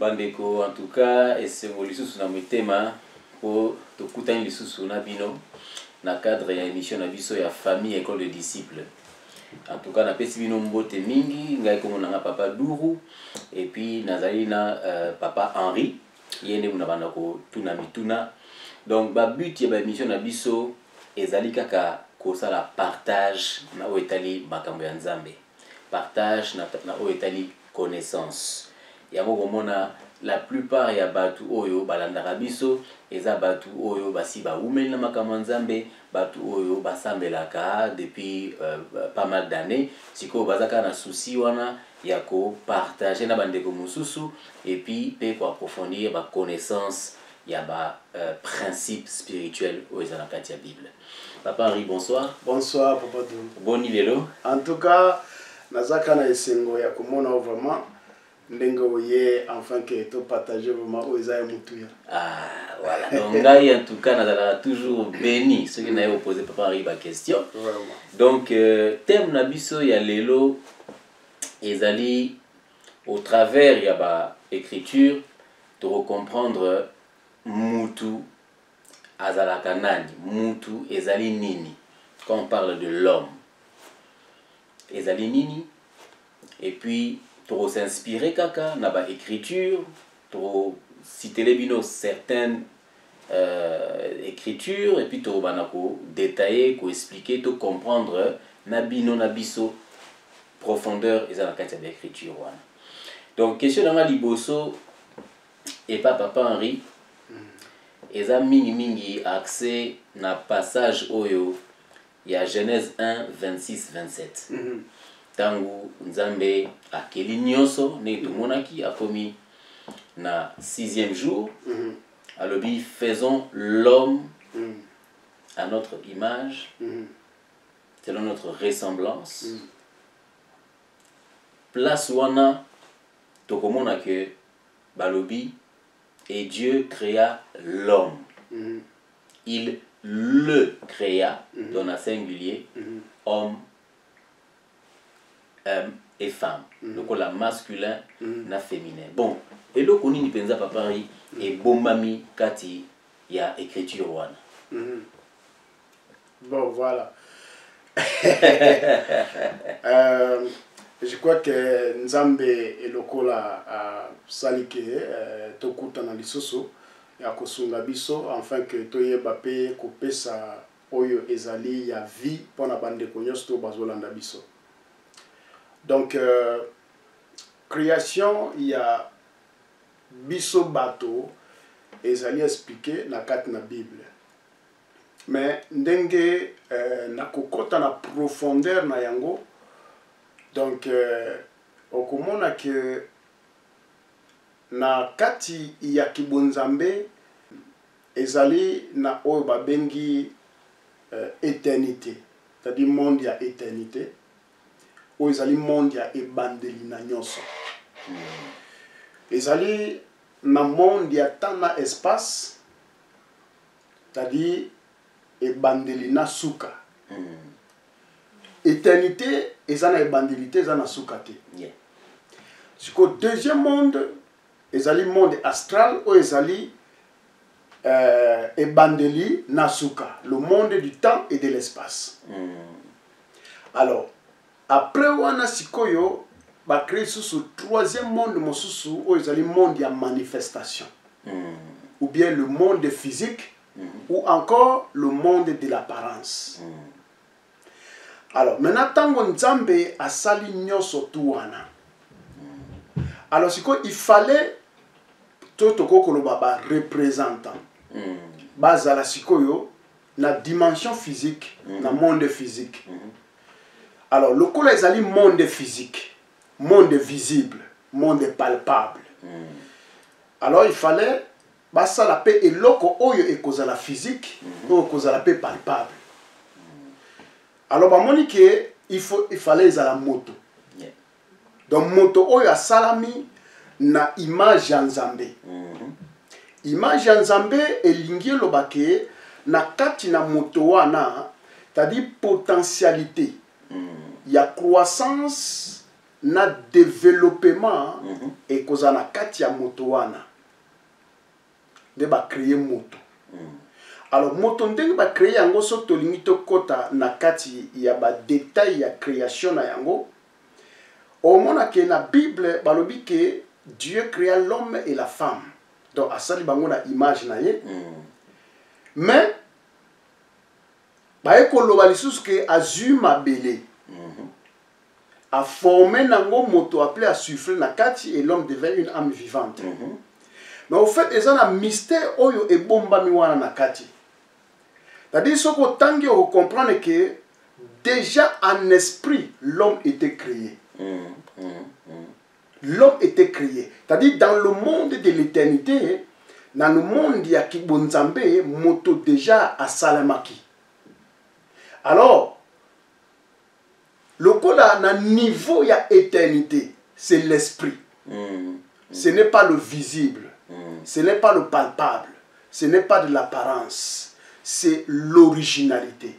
Bandeko, en tout cas, et c'est mon lisusu na mutema pour te kutani lisusu na bino na cadre ya émission na biso ya famille école de disciples. En tout cas, na pesi bino mbote mingi, ngai komo na papa Duru et puis nazali na papa Henri, yende muna banda ko tuna mituna. Donc ba but ya ba émission na biso ezali kaka ko sala partage na o etali makambo ya Nzambe. Partage na o etali connaissance. Yango komona la plupart ya batu oyo balandaka biso eza batu oyo basi ba umeli na makambo Nzambe, batu oyo basambelaka depuis pas mal d'années. Siko bazaka na souci wana ya ko partager na bandeko mususu et puis pe ko approfondir ba connaissance ya ba principe spirituel oyo eza na kati ya Bible. Papa Henri, bonsoir. Bonsoir Papa Dou. Boni lelo. En tout cas, nazaka na esengo ya komona vraiment ndenge oye enfin que to partager vraiment oza mutuya. Ah voilà. Donc ngai en tout cas nazala toujours béni ce qui n'a pas posé Papa Henri ba question. Vraiment. Donc thème na biso ya lelo ezali au travers ya ba écriture to comprendre mutu azalaka nani, mutu ezali nini. Quand on parle de l'homme, ezali nini, et puis pour s'inspirer kaka na ba écriture, pour citer les binos certaines écritures et puis to banako détailler, ko expliquer, to comprendre na bino na biso profondeur ezala kati ya écriture wana. Donc question na liboso et pas Papa Henri eza mingi accès na passage oyo ya Genèse 1 26 27. Tangu Nzambe akeli nyonso ne tumonaki akomi na 6e jour. Alobi faisons l'homme à notre image, selon notre ressemblance. Place wana tokomona que balobi et Dieu créa l'homme. Il le créa dans la singulier, homme et femme. Donc la masculin na féminin. Bon, et le koni ni penza Papa Henri et bombami kati ya écriture wana. Bon voilà. Je crois que Nzambe et lokola salike tokuta na lisusu ya kosunga biso enfin que toyeba pe kopesa oyo ezali ya vie pona bandeko nyonso bazolanda biso. Donc création ya biso bato ezali expliqué na kati na Bible. Mais ndenge na kokota na profondeur na yango. Donc okomona que na kati ya kibonzambe ezali na oyo babengi éternité, c'est-à-dire monde ya éternité, oyo ezali monde ya ebandeli na nyonso. Ezali na monde ya temps na espace, c'est-à-dire ebandeli na suka. Éternité ezana ebandilité ezana sukate. Siko deuxième monde ezali monde astral ou ezali ebandeli nasuka, le monde du temps et de l'espace. Alors après wana sikoyo ba créer sous troisième monde mosusu ou ezali monde ya manifestation. Ou bien le monde physique ou encore le monde de l'apparence. Alors, maintenant, tango Nzambe asali nyonso tu wana. Alors, il fallait tout koloba représentant. Bazala sikoyo na dimension physique, na monde physique. Alors, le kola ezali monde physique, monde visible, monde palpable. Alors, il fallait basala pe eloko oyo ekozala physique, oyo ekozala pe palpable. Alors, il fallait la moto. Donc, moto oyo salami na image ya Nzambe. Image ya Nzambe elingi lobake na kati na moto wana, c'est-à-dire potentialité. Il y a croissance na développement et koza na kati ya moto wana nde ba créer moto. Alors moto ndenge ba créer yango so tolingi tokota na kati ya ba détail ya création na yango. Au mona ke na Bible balobi ke Dieu créa l'homme et la femme. Donc asali bango na image na ye. Mais ba ekoloba lisusu ke azui mabele. A formé nango moto appelé à souffler na kati et l'homme devient une âme vivante. Mais au fait, ils ont un mystère oyo e bomba mi wana na kati. C'est-à-dire soko tangi o comprendre que déjà en esprit l'homme était créé. L'homme était créé. C'est-à-dire dans le monde de l'éternité, dans le monde ya kibonzambe moto déjà a salamaki. Alors le kola na niveau ya éternité, c'est l'esprit. Ce n'est pas le visible. Ce n'est pas le palpable. Ce n'est pas de l'apparence. C'est l'originalité.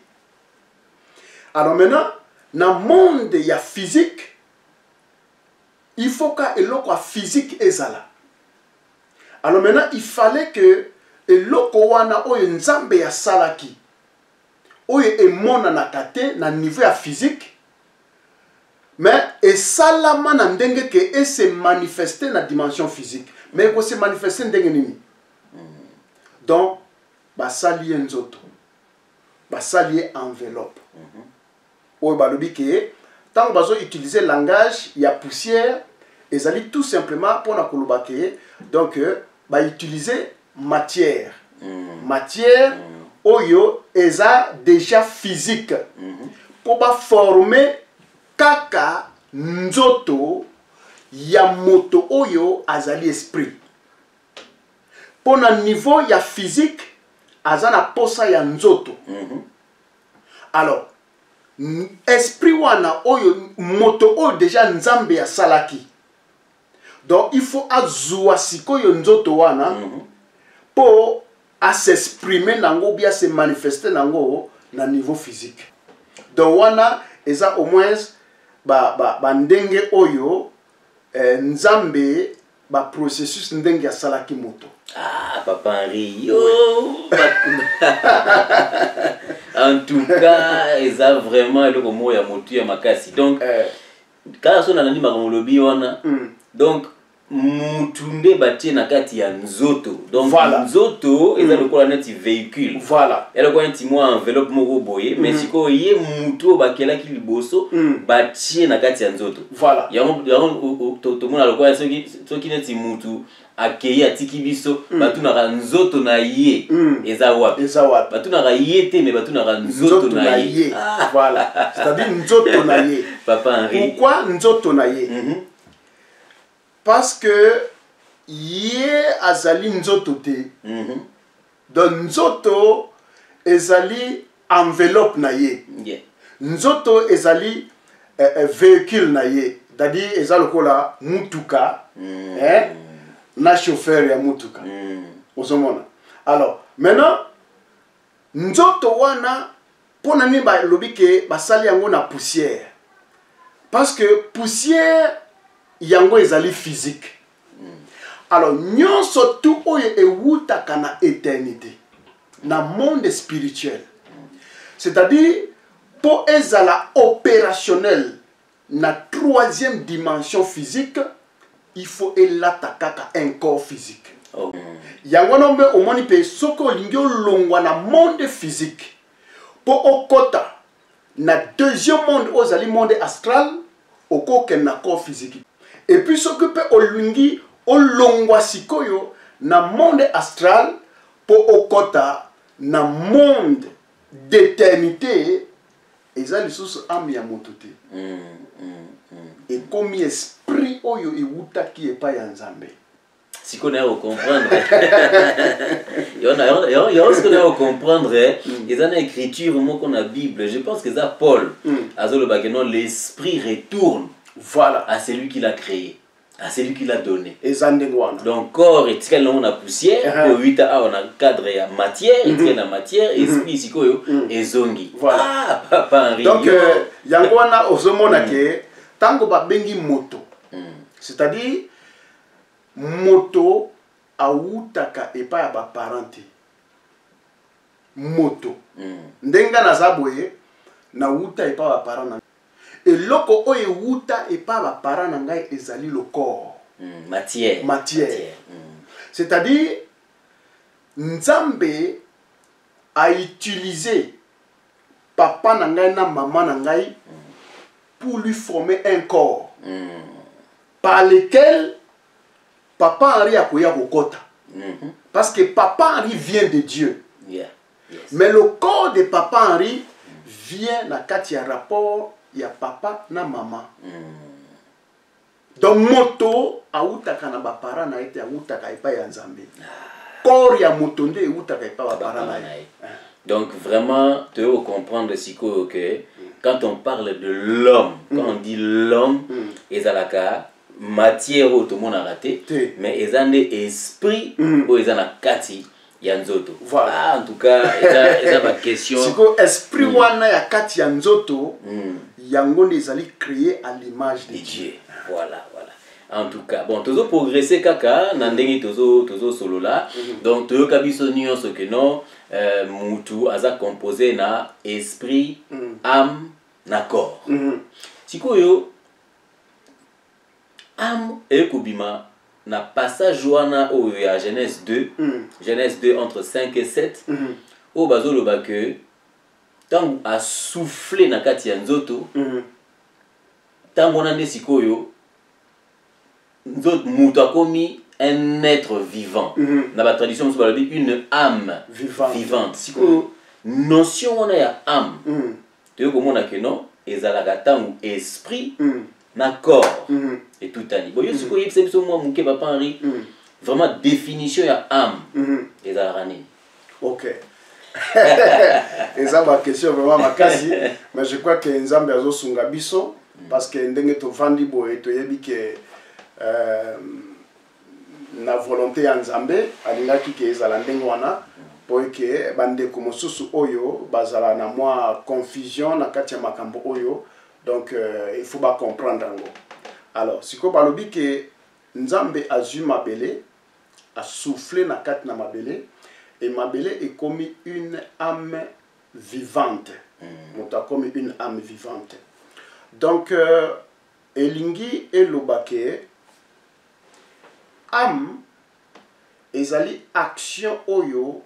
Alors maintenant, dans le monde ya physique, il faut que l'eau physique ezala. Alors maintenant, il fallait que l'eau wana oyo nzambe ya salaki, oyo emona na kate na niveau ya physique. Mais et salama na ndenge ke et se manifester na dimension physique. Mais ko se manifester ndenge nini? Donc basali nzoto. Basali enveloppe. Oyo balobi ke tant bazo utiliser langage ya poussière ezali tout simplement pour na koloba ke donc ba utiliser matière. Matière oyo eza déjà physique. Pour ba former kaka nzoto ya moto oyo azali esprit. Pona niveau ya physique azana posa ya nzoto. Alors esprit wana oyo moto oyo déjà nzambe ya salaki. Donc il faut azua sikoyo nzoto wana pour à s'exprimer nango bien se manifester nango na niveau physique. Donc wana eza au moins ba ndenge oyo nzambe ba processus ndenge ya salaki moto. Ah papa Henri yo. En tout cas, eza vraiment le mot ya motu ya makasi. Donc quand on a nani makamolobi wana donc mutunde batie na kati ya nzoto. Donc voilà. Nzoto eza lokola neti véhicule. Voilà. Elle ko nti mo enveloppe moko boye mais siko ye mutu bakela ki liboso batie na kati ya nzoto. Voilà. Yango to mona lokola soki neti mutu akei atiki biso batuna nzoto na ye eza wapi? Eza wapi? Batuna ra ye te mais batuna ra nzoto na ye. Voilà. C'est-à-dire nzoto na ye. Papa Henri. Pourquoi nzoto na ye? Parce que yé azali nzoto te. Donc nzoto ezali enveloppe na ye. Nzoto ezali véhicule na ye. C'est-à-dire ezali kola mutuka, na chauffeur ya mutuka. Osomona. Alors, maintenant nzoto wana pona ni ba lobi ke basali yango na poussière. Parce que poussière yango ezali physique. Alors nyonso tout oyo ewutaka na éternité na monde spirituel. C'est-à-dire pour ezala opérationnel na troisième dimension physique, il faut elataka un corps physique. Yango nombe omoni pe soko lingyo longwa na monde physique. Pour okota na deuxième monde ozali monde astral okoke na corps physique. Et puis s'occuper au lungi au longwa sikoyo na monde astral pour okota na monde d'éternité eza lisusu âme ya moto te. Et comme esprit oyo ewutaki epa ya nzambe. Si qu'on a à comprendre, il y a ce qu'on a à comprendre, il y a une écriture qu'on a Bible. Je pense que ça Paul, l'esprit retourne voilà à celui qui l'a créé, à celui qui l'a donné. Donc corps et tel on a poussière, pour 8 a on a cadre et matière, et la matière, esprit ici et zongi. Voilà. Ah papa Henri. Donc il y a osomona que tango babengi moto c'est-à-dire moto autaka epa ya baparent te moto ndenga naza boye na uta epa baparent na eloko oyo uta epa baparent na ngai ezali le corps matière c'est-à-dire Nzambe a utilisé papa na ngai na maman na ngai pour lui former un corps par lequel papa Henri a koya kokota parce que papa Henri vient de Dieu mais le corps de papa Henri vient na kati ya rapport ya papa na maman donc moto autaka na bapara na ete autaka epa ya Nzambe corps ya moto nde autaka epa bapara na ye. Donc vraiment, tu veux comprendre Siko que quand on parle de l'homme, quand on dit l'homme, ezalaka matière où tout le monde a raté, mais ezane esprit où ezana kati yanzoto. Voilà. En tout cas, eza ma question. Siko esprit wana ya kati yanzoto, yango ezali créé à l'image de Dieu. Voilà. En tout cas, bon, toujours progresser kaka, nandenge tozo solo là. Donc toyo kabiso nyonso que non, mutu aza composé na esprit, âme, na corps. Sikoyo âme et kubima na passage wana au ya Genèse 2, Genèse 2 entre 5 et 7, au bazo loba que tant a soufflé na kati ya nzoto, tant on a des sikoyo mutu akomi un être vivant. Dans la tradition, on dit une âme vivante. Si notion on a ya âme, tu veux comment on a que non, ezalaka ou esprit, na corps et tout ani. Bon, yo siko yebse biso moi muke papa Henri, vraiment définition ya âme, ezalaka nini. OK. Eza ba question vraiment makasi, mais je crois que Nzambe azo sunga biso parce que ndenge to vandi boye to yebi que na volonté ya Nzambe alingaki ke ezala ndenge wana po ke bandeko mosusu oyo bazala na mwa confusion na kati ya makambo oyo donc il faut ba comprendre ngo. Alors siko balobi ke Nzambe azwi mabele a soufflé na kati na mabele et mabele est comme une âme vivante. Moto comme une âme vivante. Donc elingi elobake âme ezali action oyo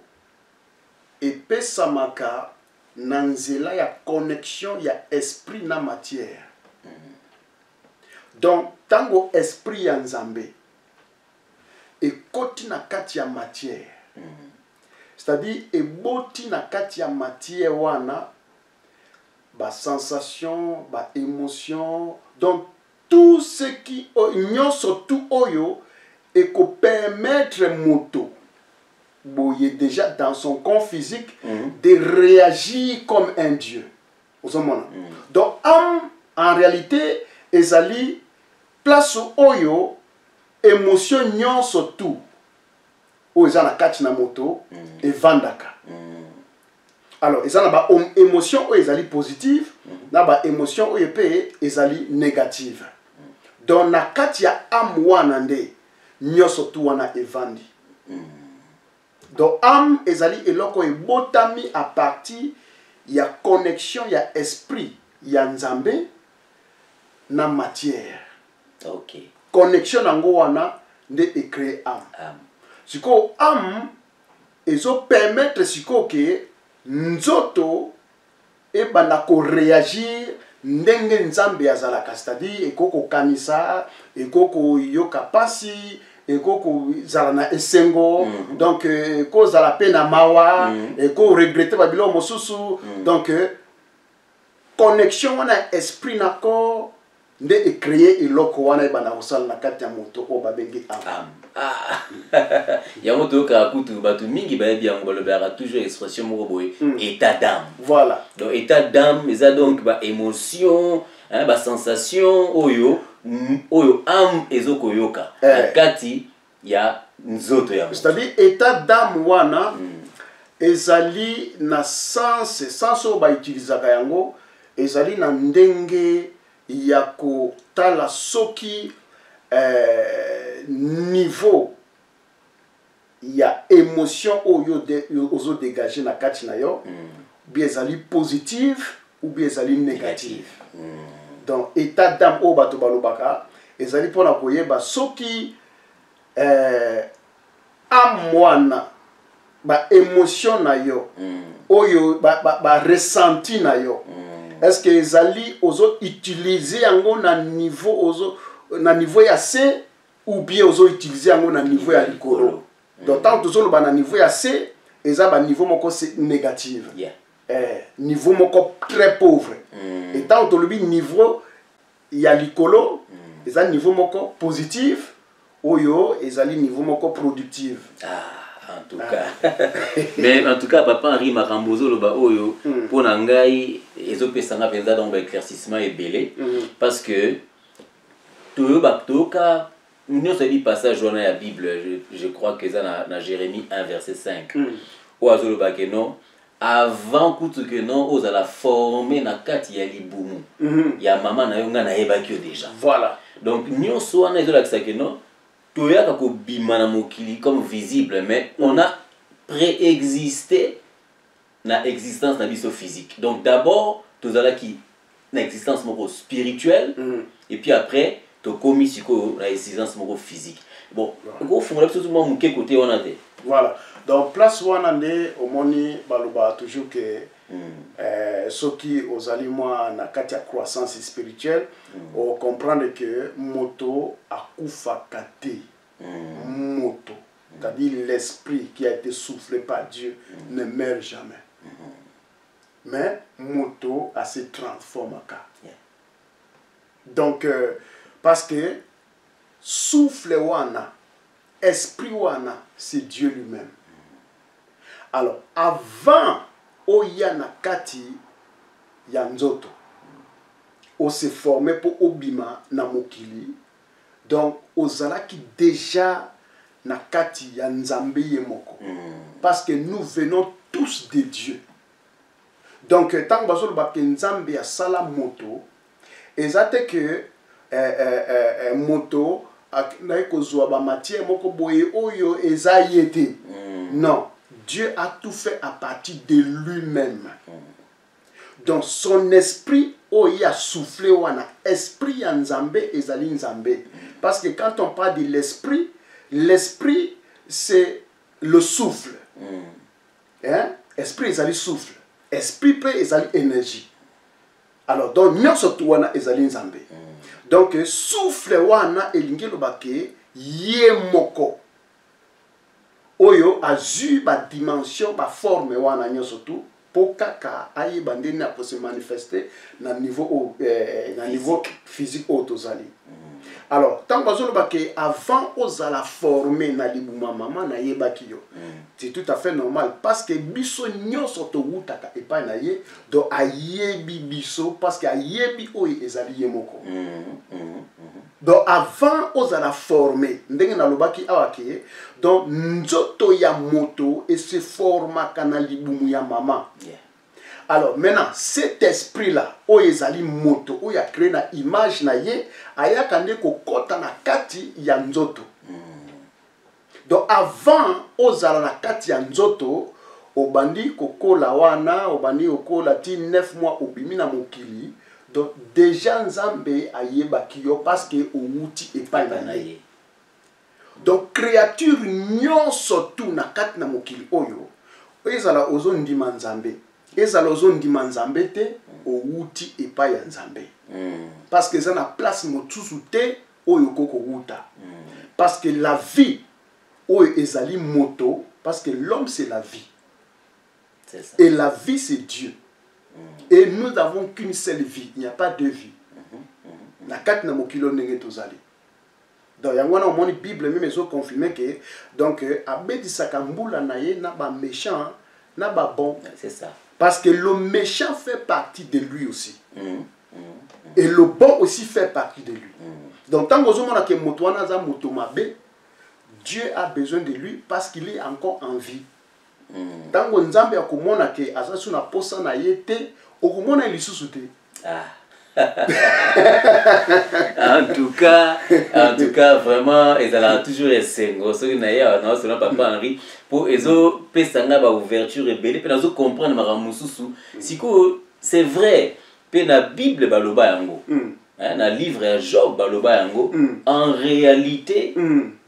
epesamaka na nzela ya connexion ya esprit na matière. Donc tango esprit ya Nzambe ekoti na kati ya matière, c'est-à-dire eboti na kati ya matière wana ba sensation, ba émotion, donc tout ce qui nyonso tout oyo et qu'on permettre moto boye déjà dans son corps physique de réagir comme un Dieu. Donc âme en réalité ezali place oyo émotion nyonso tout o ezana kati na moto et vandaka. Alors ezana ba émotion oyo ezali positive na ba émotion oyo pe ezali négative. Donc na kati ya âme wana nde nyonso tu wana evandi. Donc âme ezali eloko ebotami à partir ya connexion ya esprit ya Nzambe na matière. OK. Connexion nango wana nde e créer âme. Siko âme ezo permettre siko ke nzoto ebanda ko réagir ndenge Nzambe azalaka, c'est-à-dire ekoko kanisa, ekoko yoka pasi, ekoko zala na esengo, donc ko zala pe na mawa, eko regretter babilo mosusu, donc connexion wana esprit na corps nde e créer eloko wana ebanda kosala na kati ya moto o babengi âme. Yango to ka kutu batu mingi ba bien ngolo ba toujours expression moko boy état d'âme. Voilà. Donc état d'âme ça donc ba émotion, hein, ba sensation oyo âme ezoko yoka. Kati ya nzoto ya. C'est-à-dire état d'âme wana ezali na sens o ba utilisaka yango ezali na ndenge ya kotala soki niveau ya émotion oyo ozo dégager na kati na yo bien ezali positive ou bien ezali négative. Donc état d'âme o bato balobaka ezali pona koyeba soki amwana ba émotion na yo oyo ba ressenti na yo est-ce que ezali ozo utiliser yango na niveau ya C ou bien ozo utiliser yango na niveau ya likolo. Donc tant que tozoloba na niveau ya C eza ba niveau moko négative. Niveau moko très pauvre. Et tant que tolobi niveau ya likolo eza niveau moko positif oyo ezali niveau moko productive. En tout cas. Mais en tout cas, papa Henri Makambozo loba oyo pour nangai ezopesanga penza donc éclaircissement et belé parce que tout baktoka nous se dit passage dans la Bible, je crois que ça dans Jérémie 1 verset 5. Ou azoloba que non avant que non aux la former na kati ya libumu. Ya maman na yo nga na yeba kyo déjà. Voilà. Donc nous so na ezola que non toyaka ko bimana mokili comme visible mais on a préexisté na existence na biso physique. Donc d'abord tozala ki na existence moko spirituelle et puis après to komi siko na existence moko physique. Bon, ko fungula biso mo muke côté on a té. Voilà. Donc place wana nde omoni baloba toujours que soki ozali moi na kati ya croissance spirituelle on comprendre que moto akufa kate moto c'est-à-dire l'esprit qui a été soufflé par Dieu ne meurt jamais mais moto a se transforme donc parce que souffle wana esprit wana c'est Dieu lui-même. Alors avant oya na kati ya nzoto o se former pour obima na mokili donc ozalaki déjà na kati ya nzambe ye moko parce que nous venons tous de Dieu. Donc tant bazolo ba ke nzambe ya sala moto ezate que moto na ekozwa ba matière moko boye oyo ezayete. Non, Dieu a tout fait à partir de lui-même. Donc son esprit il a soufflé wana esprit ya nzambe ezali nzambe parce que quand on parle de l'esprit, l'esprit c'est le souffle. Hein? Esprit ezali souffle, esprit pe ezali énergie. Alors donc nyonso tu wana ezali nzambe. Donc souffle wana elingi lobake ye moko oyo azu ba dimension ba forme wana nyonso tu pour kaka ayi bandeni na se manifester na niveau physique autozali. Alors tant que bake avant ozala formé na libuma mama na yebaki yo c'est tout à fait normal parce que biso nyonso to wutaka epa na ye do ayebi biso parce que ayebi oyo ezali ye moko. Donc avant ozala formé ndenge na lobaki awake donc nzoto ya moto et se forma kana libumu ya mama. Alors maintenant cet esprit là oyo ezali moto oyo a créé na image na ye ayaka nde kokota na kati ya nzoto. Donc avant ozala na kati ya nzoto obandi kokola wana obandi kokola ti 9 mois obimi na mokili. Donc déjà nzambe ayebaki yo parce que outi epai na ye. Donc créature nyonso tu na kati na mokili oyo ezala ozondima nzambe ezala ozondima nzambe te outi epai ya nzambe. Parce que ça na place motusu te oyo koko wuta. Parce que la vie oyo ezali moto parce que l'homme c'est la vie. C'est ça. Et la vie c'est Dieu. Et nous n'avons qu'une seule vie, il n'y a pas deux vies. Na kati na mokilo ndenge tozali. Donc yangwana omoni Bible même ezo confirmer que donc abedisaka mbula na ye na ba méchant na ba bon. C'est ça. Parce que le méchant fait partie de lui aussi. Et le bon aussi fait partie de lui. Donc tant que ozomona ke moto wana za moto mabe, Dieu a besoin de lui parce qu'il est encore en vie. Tant que nzambe akomona ke azasu na posa na ye te okomona lisusu te. En tout cas, vraiment, ils ont toujours essayé. Ce qui n'a pas selon Papa Henri pour ils ont pesanga ba ouverture et belle, pour comprendre maramususu. Si c'est vrai, pe na Bible baloba yango. Na livre à Job baloba yango. En réalité,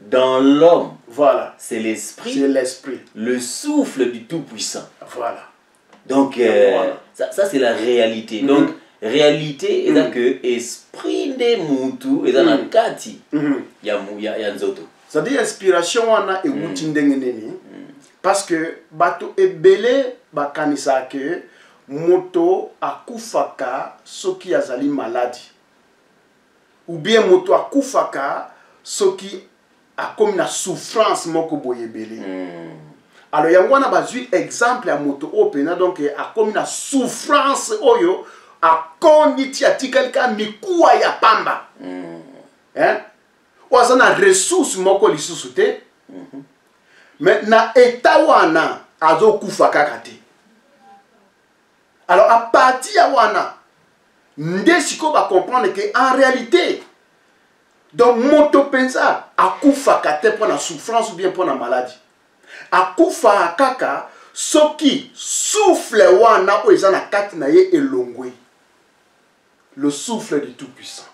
dans l'homme, voilà, c'est l'esprit. C'est l'esprit. Le souffle du Tout-Puissant. Voilà. Donc, voilà. Ça c'est la réalité. Donc, réalité, c'est que esprit de mutu, et dans la kati, il y a nzoto. C'est-à-dire, inspiration, on a et parce que, bato ebele, bakanisa que, moto akufaka, soki azali maladie. Ou bien moto akufaka, soki a comme une souffrance moko boye belé. Alors yango na bazui exemple ya moto opena donc a comme une souffrance oyo a konditi atikalika mikuwa ya pamba. Hein? Oza na ressource moko lisusu te. Mais na état wana azo kufa kaka te. Alors à partir ya wana nde siko ba comprendre que en réalité donc moto pensa akufaka te pour la souffrance ou bien pour la maladie. Akufa kaka soki souffle wana o ezana kati na ye elongwe. Le souffle du Tout-Puissant.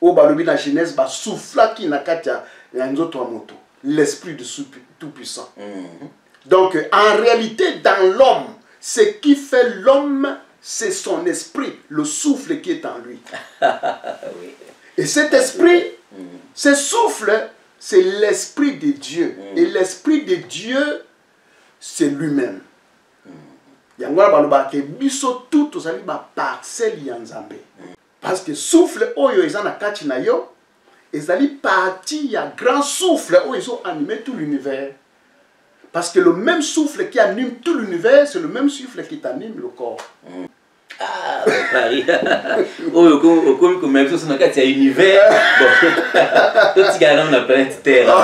O balobi na Genèse ba souffla ki na kati ya nzoto wa moto. L'esprit du Tout-Puissant. Donc en réalité dans l'homme, ce qui fait l'homme, c'est son esprit, le souffle qui est en lui. Et cet esprit, ce souffle, c'est l'esprit de Dieu. Et l'esprit de Dieu, c'est lui-même. Yangwa baloba ke biso tout ozali ba parcelle ya Nzambe. Parce que souffle oyo ezana kati na yo, ezali parti ya grand souffle oyo ezo animer tout l'univers. Parce que le même souffle qui anime tout l'univers, c'est le même souffle qui t'anime le corps. Ah, Paris. Oh, comme même chose dans le univers. Bon, tout ce qui est dans la planète Terre.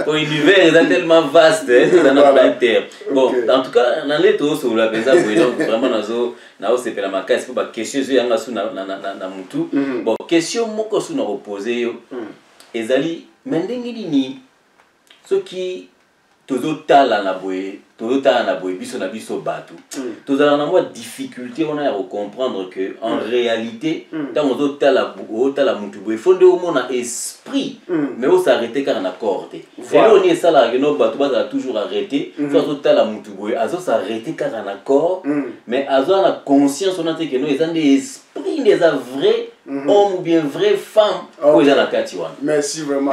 L'univers est tellement vaste dans la planète Terre. Bon, en tout cas, dans les taux sur la maison, donc vraiment dans c'est la marque, c'est pas question sur yanga sous na mutu. Bon, question moko sous na opposé ezali mendengili ni ce qui tozotala na boye biso na biso bato tozala na moi difficulté on a à comprendre que en réalité tant tozotala mutu boye fonde au mona esprit mais on s'arrêter car na corde et on est ça là que nos bato va toujours arrêter tozotala mutu boye azo s'arrêter car na corps mais azo la conscience on a que nous ils ont des esprits des vrais homme ou bien vraie femme ou ils ont la katiwan. Merci vraiment.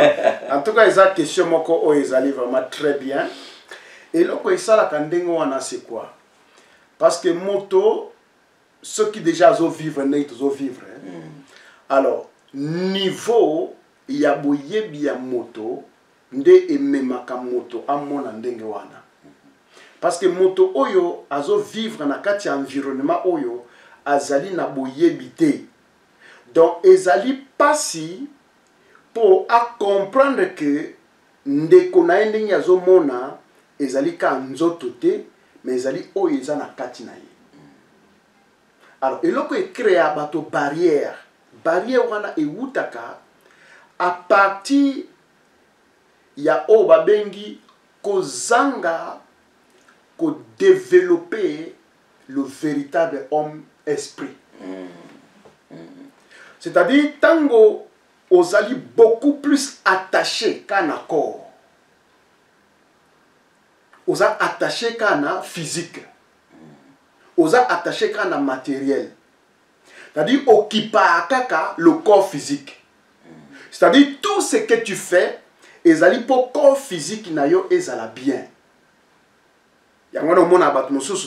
En tout cas, ils ont question moko ils allaient vraiment très bien. Et là quoi ça la kandengo wana c'est quoi? Parce que moto ceux qui déjà zo vivre né zo vivre. Alors niveau ya boyebi ya moto nde ememaka moto amona ndenge wana. Parce que moto oyo azo vivre na kati ya environnement oyo azali na boyebi te. Donc, ezali pasi pour comprendre que ndeko na endenge azomona ezali ka nzoto te mais ezali oyo eza na kati na ye. Alors, eloko ekrea bato barrière wana ewutaka à partir ya o babengi kozanga ko développer le véritable homme esprit. C'est-à-dire, tango ozali beaucoup plus attaché qu'un corps. Oza attaché qu'un physique. Oza attaché qu'un matériel. C'est-à-dire, occupa kaka le corps physique. C'est-à-dire, tout ce que tu fais, ezali pour corps physique na yo ezala bien.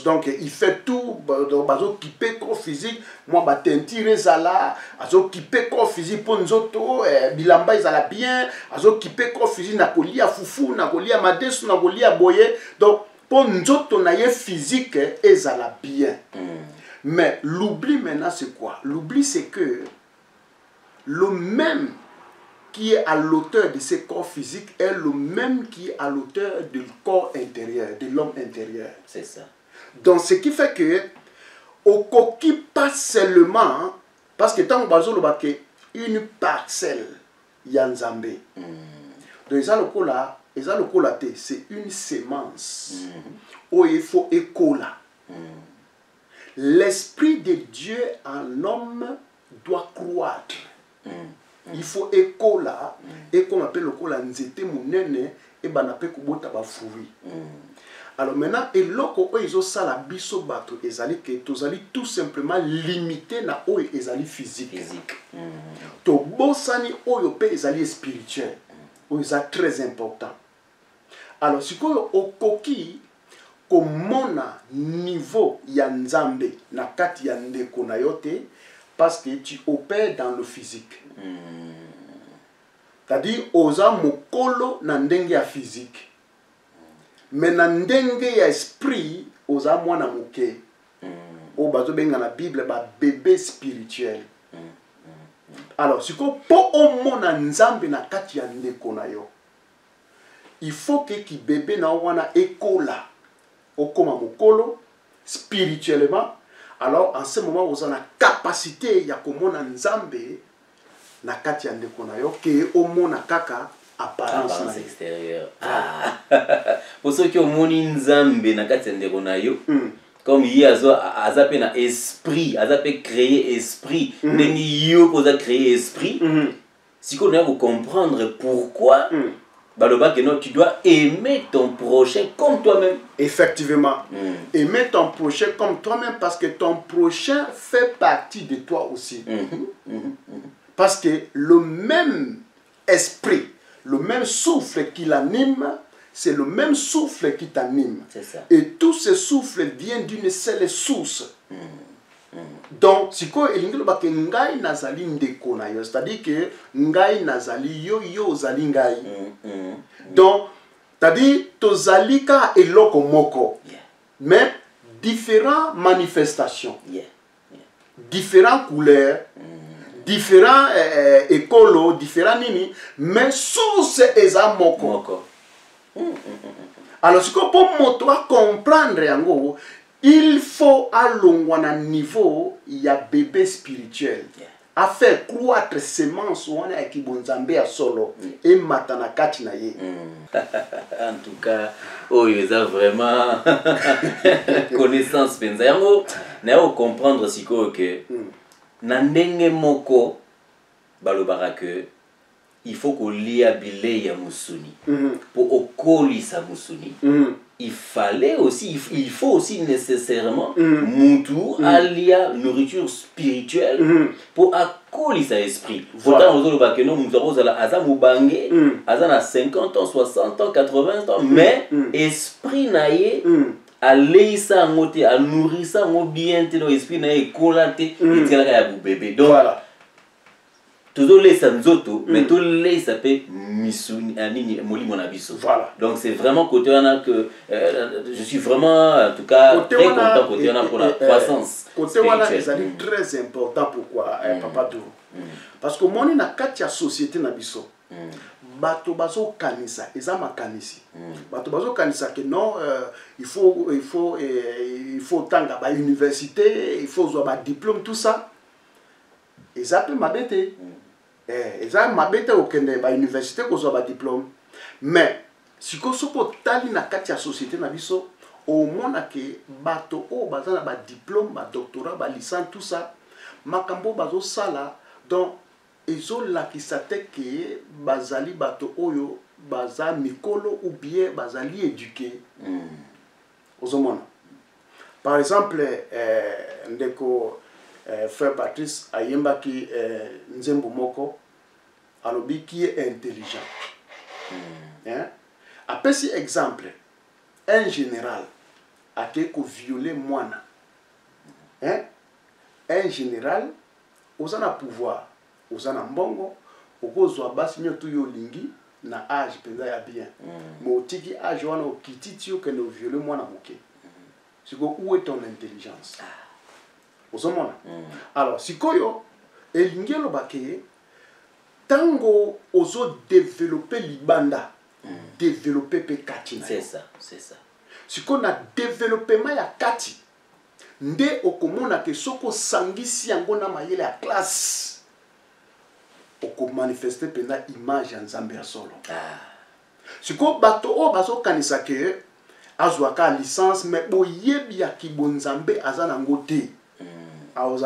Donc il fait tout, bazo kipe corps physique, moi ba tentire zala, azo kipe corps physique pour nzoto, bilamba ezala bien, azo kipe corps physique na kolia fufu, na kolia madesu, na kolia boye, donc pour nzoto na ye physique ezala bien. Mais l'oubli maintenant c'est quoi? L'oubli c'est que le même qui est à l'auteur de ce corps physique est le même qui est à l'auteur du corps intérieur, de l'homme intérieur. C'est ça. Donc, ce qui fait que, okoki pas seulement parce que tant bazo lobake une parcelle ya nzambe. Donc eza lokola te, c'est une semence. Oh, il faut écola. L'esprit de Dieu en homme doit croître. Il faut écola et comme appelle lokola nzete munene et banape kubota ba fruit. Alors maintenant, et loko oizo sala biso bato ezali que tozali tout simplement limité na oyo ezali physique. To bosani oyo pe ezali spirituel. Oyo eza très important. Alors sikoyo okoki komona niveau ya nzambe na kati ya ndeko na yote parce que tu opères dans le physique. C'est-à-dire oza mokolo na ndenge ya physique. Mais na ndenge ya esprit oza mwana moke. O bazo benga na Bible ba bébé spirituel. Alors siko po omona nzambe na kati ya ndeko na yo. Il faut que ki bébé na wana ekola. Okoma mokolo spirituellement. Alors en ce moment vous avez la capacité ya komona nzambe na kati ya ndeko na yo ke omona kaka apparence extérieure. Pour ceux qui ont moni nzambe na kati ya ndeko na yo, comme il y a azape na esprit, azape créer esprit, ndenge yo poza créer esprit. Si on a vous comprendre pourquoi que non, tu dois aimer ton prochain comme toi-même. Effectivement. Aimer ton prochain comme toi-même parce que ton prochain fait partie de toi aussi. Parce que le même esprit, le même souffle qui l'anime, c'est le même souffle qui t'anime. Et tout ce souffle vient d'une seule source. Donc, si ko elingelo ba ke ngai nazali ndeko na yo, c'est-à-dire que ngai nazali yo yo zali ngai. Donc, c'est-à-dire tozali ka eloko moko. Mais différentes manifestations. Différentes couleurs. Différents écolos, différents nini, mais source eza moko. Alors, si ko pour moi comprendre yango, il faut alongwa na niveau ya bébé spirituel. A faire croître semence wana ya kibonzambe ya solo et matana kati na ye. En tout cas, oh ils ont vraiment connaissance penza yango na yo comprendre siko que na ndenge moko balobaka que il faut qu'on lia bilei ya musuni pour okolisa musuni. Il fallait aussi, il faut aussi nécessairement mutu alia nourriture spirituelle pour akolisa esprit. Pourtant on dit que non nous avons la azamu bangé azana 50 ans 60 ans 80 ans mais esprit naie a leisa ngote a nourrisa ngo bien te no esprit naie kolate et tela ya bébé. Donc voilà. Toujours les sanzoto, mais tout les s'appelle misuni anini moli monabiso. Voilà. Donc c'est vraiment côté on a que je suis vraiment en tout cas très content côté on a pour la croissance. Côté on a c'est très important pourquoi papa Dou. Parce que moi na katia société na biso. Bato bazo kanisa, ezama kanisi. Bato bazo kanisa que non il faut tanga ba université, il faut avoir diplôme tout ça. Ezapé mabete. Eza mabete okende ba université ko zo ba diplôme. Mais si ko sopo tali na kati ya société na biso au mona ke bato o bazana ba diplôme, ba doctorat, ba licence tout ça, makambo bazo sala donc ezo lakisa te ke bazali bato oyo baza mikolo ou bien bazali éduqué. Ozomona. Par exemple ndeko frère Patrice ayemba ki nzembo moko alobi qui est intelligent. Après si exemple un général a ko violer moana. Un général ozana pouvoir, ozana mbongo, okozwa basi nyoto yo lingi na âge penza ya bien. Mais otiki âge wana okititi yo kende violer moana moke. Siko où est ton intelligence? Alors, si koyo, elingelo bake, tango ozo développer libanda, développer pe kati. C'est ça, c'est ça. Si qu'on a développement ya kati, nde okomona ke soko sangisi yango na mayele ya classe okomanifeste pena image ya nzambe ya solo. Siko bato o bazokanisa ke azwaka licence mais boyebi ya kibonzambe aza nango te. En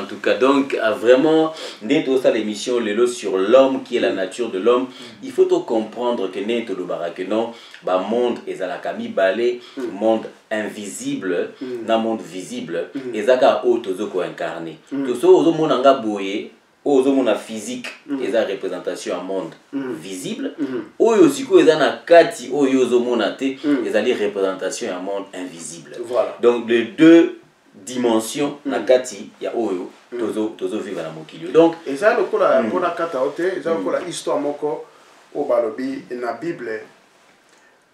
tout cas, donc, vraiment, Neto ça l'émission Lelo sur l'homme qui est la nature de l'homme. Il faut tout comprendre que Neto le barakenon, bah monde et zalakami balé, monde invisible, na monde visible, et zaka otozo ko incarné. Tout ça ozo monanga boye, ozo mona physique, et za représentation à monde visible. Oyo siko eza na kati oyo ozo monate, et za li représentation à monde invisible. Voilà. Donc les deux dimension na kati ya oyo tozo vivre na mokili. Donc eza lokola pona kata ote eza lokola histoire moko o balobi na Bible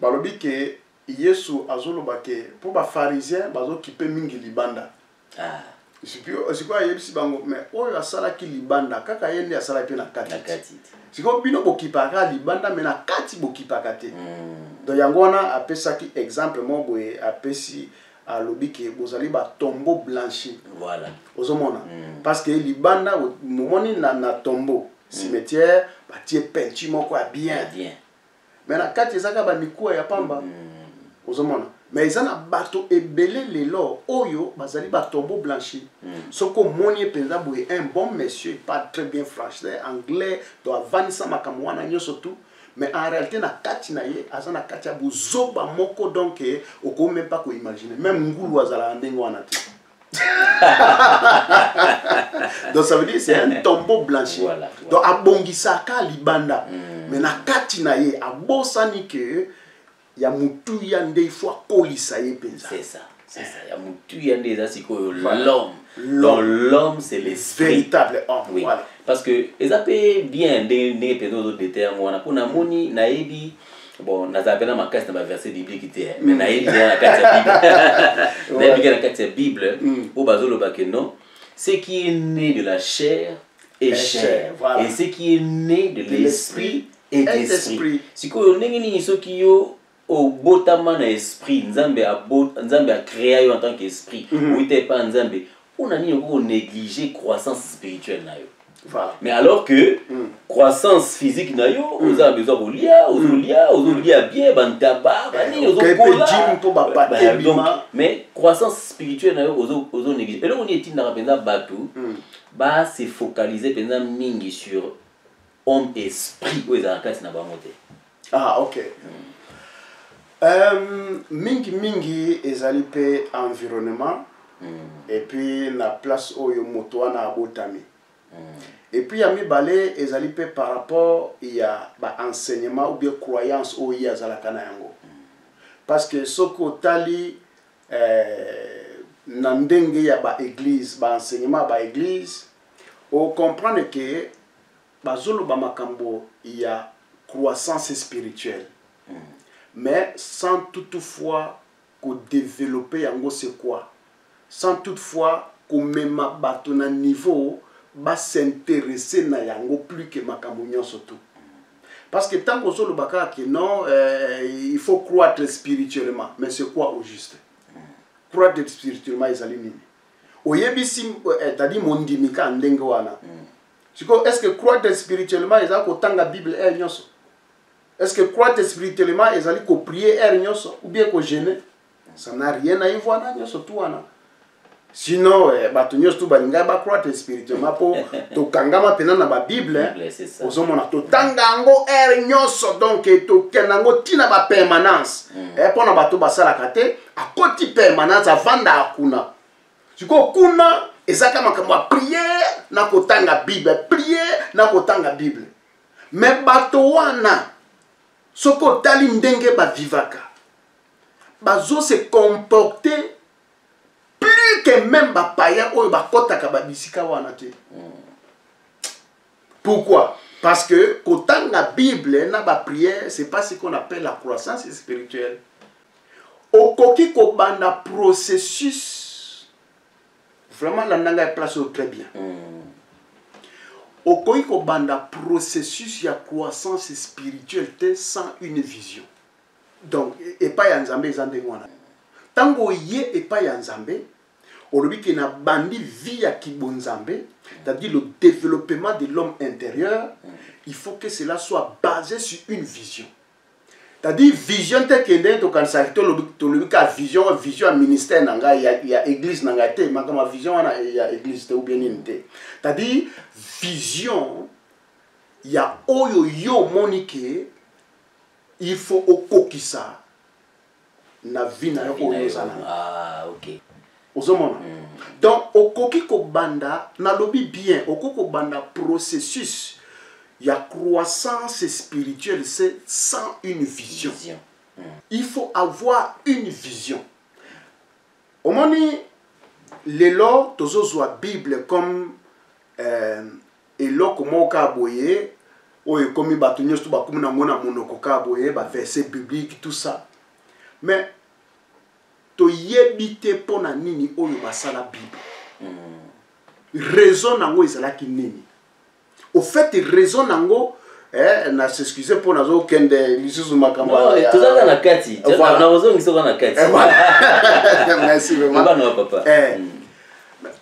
balobi ke Yesu azoloba ke po ba pharisien bazo kipe mingi libanda. Siko ayebisi bango mais oyo asala ki libanda kaka yende asala pe na kati. Siko bino bokipaka libanda mais na kati bokipaka te. Donc yango wana apesaki exemple mo boye apesi alobi ke bozali ba tombeau blanchi. Voilà. Ozomona. Parce que libanda momoni na tombeau cimetière batie peinture moko ya bien. Mais na kati ezaka ba mikuwa ya pamba. Ozomona. Mais ezana bato ebele lelo oyo bazali ba tombeau blanchi. Soko moni penza boye un bon monsieur pas très bien français anglais doit vanisa makambo wana nyoso tout. Mais en réalité, na kati na ye, azana kati ya buzoba moko donc oko même pas ko imaginer. Même ngulu azala ndengo wana te. Donc ça veut dire c'est un tombeau blanchi. Voilà. Donc abongisaka libanda. Mais na kati na ye abosani ke ya mutu ya nde faut kolisa ye penza. C'est ça. C'est ça. Ya mutu ya nde za siko l'homme. L'homme c'est l'esprit. Véritable homme. Oui. Voilà. Parce que les appels bien des pédos de terme on a pour na moni naebi bon nazapena makasi na verset biblique était mais naebi na kati ya Bible naebi na kati ya Bible au bazolo ba que non ce qui est né de la chair est chair voilà. Et ce qui est né de l'esprit est esprit. Siko ndenge ni soki yo au botama na esprit nzambe a créé yo en tant qu'esprit ou t'es pas nzambe on a ni on négliger croissance spirituelle na yo. Voilà. Mais alors que croissance physique na yo, on a besoin de lia bien, bantaba, bani, mais croissance spirituelle na yo, ozo négliger. Et là on est dans la bateau, bah c'est focalisé pendant mingi sur homme esprit ou ezala kati na bamote. Ah ok. Mingi ezali pe environnement et puis la place où yo moto na abotami. Et puis, il y a mis ezali pe par rapport il y a enseignement ou bien croyance au ya zalakana yango. Parce que soko tali nandenge ya ba église, ba enseignement ba église, on comprend que bazolo ba makambo il y a croissance spirituelle. Mais sans toutefois qu'on développer yango c'est quoi? Sans toutefois qu'on même bato na niveau va s'intéresser na yango plus que makambo nyonso tout. Parce que tant qu'on le baka que non il faut croître spirituellement, mais c'est quoi au juste? Croître spirituellement ezali nini? Oyebisi tadi mondimika ndenge wana. Est-ce que croître spirituellement ezali ko tanga Bible nyonso? Est-ce que croître spirituellement ezali ko prier nyonso ou bien ko jeûner? Ça n'a rien à y voir na nyonso tout wana. Sinon bato nyonso balinga ba croître spirituellement po to kangama pena na ba Bible ozomona to tanga ngo nyonso donc to kenango tina ba permanence pona bato basala kate akoti permanence avanda akuna siko kuna ezaka makambo a prière na kotanga Bible prière na kotanga Bible mais bato wana soko tali ndenge ba vivaka bazo se comporter plus que même ba païen ou ba kotaka ba bisika wana te. Pourquoi? Parce que quand la Bible na ba prière, c'est pas ce qu'on appelle la croissance spirituelle. Okoki ko banda processus vraiment la nanga place très bien. Okoki ko banda processus ya croissance spirituelle sans une vision. Donc et pas ya nzambe zande wana. tango ye epa ya nzambe olobi ke na bandi vie ya kibonzambe, c'est-à-dire le développement de l'homme intérieur, il faut que cela soit basé sur une vision. C'est-à-dire vision te kende to kanisa to lobi ka vision à ministère nanga ya église nanga te makama vision wana ya église te ou bien ninte. C'est-à-dire vision ya oyo yo monike il faut okokisa na vie na yo oyo zana. Ah OK. Ozomona. Donc okoki ko banda na lobi bien okoko banda processus. Il y a croissance spirituelle, c'est sans une vision. Il faut avoir une vision. Au moment les lois, tous la Bible comme et là comment kaboye, ou comme il bâtonnier tout bas comme na mona monoko kaboye, bah verset biblique tout ça. Mais to yebite pour na nini oyo basala Bible. Raison nango ezala ki nini. Au fait, raison nango, na s'excuser pour nazo kende lisusu makamba. Non, tout ça dans la kati. Na raison qui sont dans la kati. Merci vraiment. Pas papa.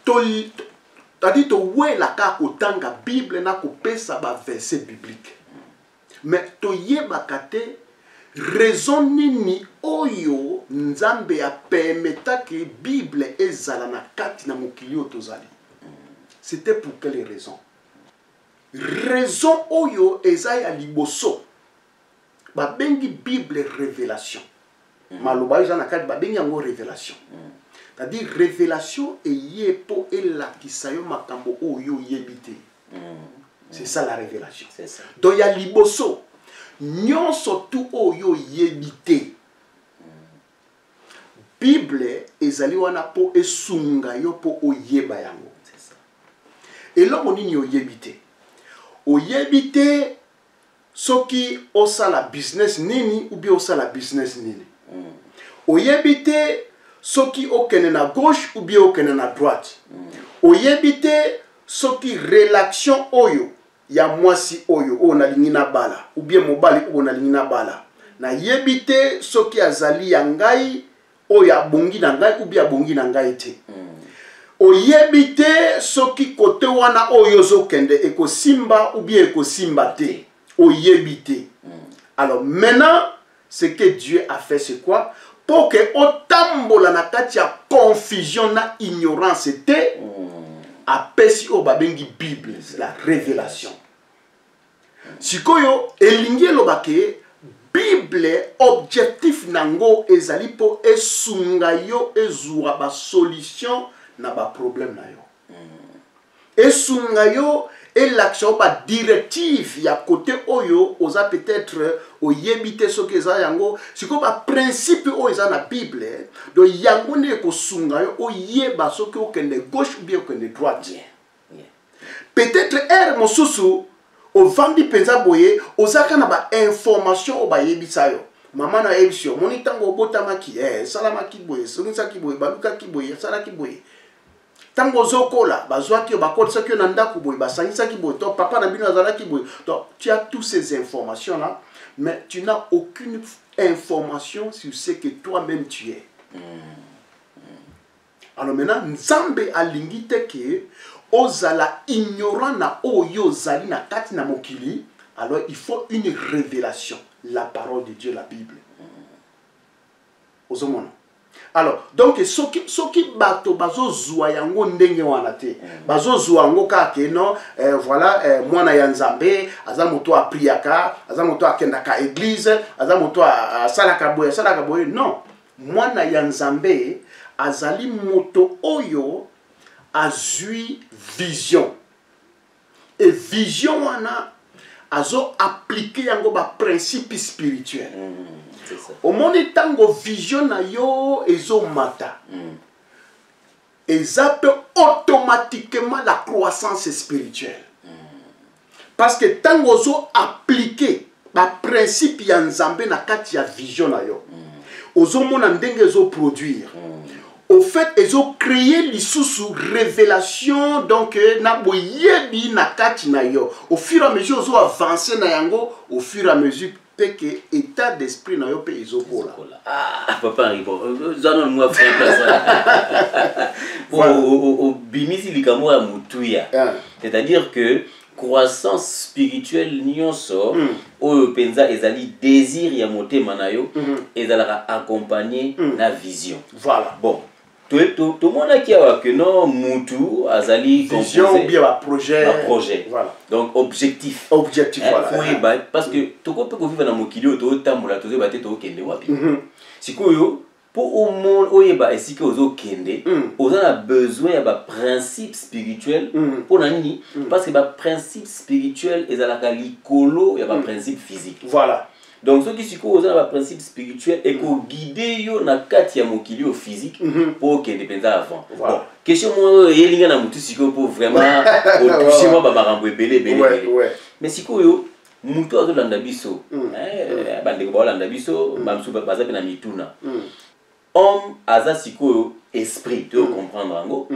T'as-dit to ouais la ka kotanga Bible na ko pesa ba verset biblique. Mais to yeba kate raison nini oyo nzambe a permetta que Bible ezala na kati na mokili otozali. C'était pour quelle raison? Raison oyo ezaya liboso ba bengi Bible révélation. Maloba ezana kati ba bengi yango révélation. C'est-à-dire révélation eye po elakisa yo makambo oyo yebite. C'est ça la révélation. C'est ça. Donc ya liboso nyonso tu oyo yebite. Bible ezali wana po esunga yo po oyeba yango. C'est ça. Et là on nini oyebite. Oyebite soki osala business nini ou bien osala business nini. Oyebite soki okene na gauche ou bien okene na droite. Oyebite soki relation oyo ya mwasi oyo o na lingi na bala ou bien mobali o na lingi na bala. Na yebite soki azali ya ngai oyo abongi na ngai ou bien abongi na ngai te. Oyebite soki kote wana oyo zokende ekosimba ou bien ekosimba te. Oyebite. Alors maintenant, ce que Dieu a fait c'est quoi? Pour que otambola na kati ya confusion na ignorance te apesi o babengi Bible, la révélation. Sikoyo elingi lobake Bible objectif nango ezali po esunga yo ezura ba solution na ba problème na yo. Esunga yo et l'action ba directive ya côté oyo oza peut-être oyebite soki eza yango siko ba principe oyo eza na Bible do yango ne ko sunga yo oyeba soki okende gauche ou bien okende droite. Peut-être er mosusu o vandi penza boye ozaka na ba information o ba yebisa yo. Mama na yebisio moni tango botamaki salamaki boye sonisaki boye baluka ki boye salaki boye. Tango zokola bazwaki yo bakotisaki yo na ndako boye basangisaki boye to papa na bino azalaki boye. Donc tu as toutes ces informations là mais tu n'as aucune information sur ce que toi-même tu es. Alors maintenant nzambe alingi te ke ozala ignorant na oyo zali na kati na mokili, alors il faut une révélation, la parole de Dieu, la Bible. Ozomona. Alors, donc, soki bato bazo zwa yango ndenge wana te. Bazo zwa yango kake non, voilà, mwana ya nzambe, aza moto a priaka, aza moto a kendaka église, aza moto a salaka boye, non. Mwana ya nzambe, azali moto oyo azui vision. Et vision wana azo appliquer yango ba principe spirituel. Au monde tango vision na yo ezo mata. Et ça peut automatiquement la croissance spirituelle. Parce que tango zo appliquer ba principe ya nzambe na kati ya vision na yo. Ozo mona ndenge zo produire. au fait, ils ont créé les sous révélation donc na boyebi na kati na yo. Au fur et à mesure ils ont avancé na yango, au fur et à mesure que état d'esprit na yo pe ils ont là. Ah papa Ribo, j'en ai moi frère au bimisi likambo ya mutuya. C'est-à-dire que croissance spirituelle nyonso oyo penza ezali désir ya motema na yo ezalaka accompagné na vision. Voilà. Bon. Tout le monde a qui a que non mutu azali vision ou bien un projet. Voilà. Donc objectif. Voilà. Oui, parce que tout le monde peut vivre dans mon kilo to tambola to zeba te to kende wapi. Sikoyo pour au monde oyeba et si que ozo kende, on a besoin ya ba principe spirituel pour nani parce que ba principe spirituel ezalaka likolo ya ba principe physique. Voilà. Donc ceux qui sont dans le principe spirituel et qu'on guide yo na kati ya mokili au physique pour que dépenda avant. Bon, question moi yelinga na mutu siko pour vraiment toucher moi ba marambo ebele. Mais siko yo mutu azolanda biso. Bande ko balanda biso, bamsu baza pe na mituna. Homme aza siko yo esprit, tu comprendre ngo.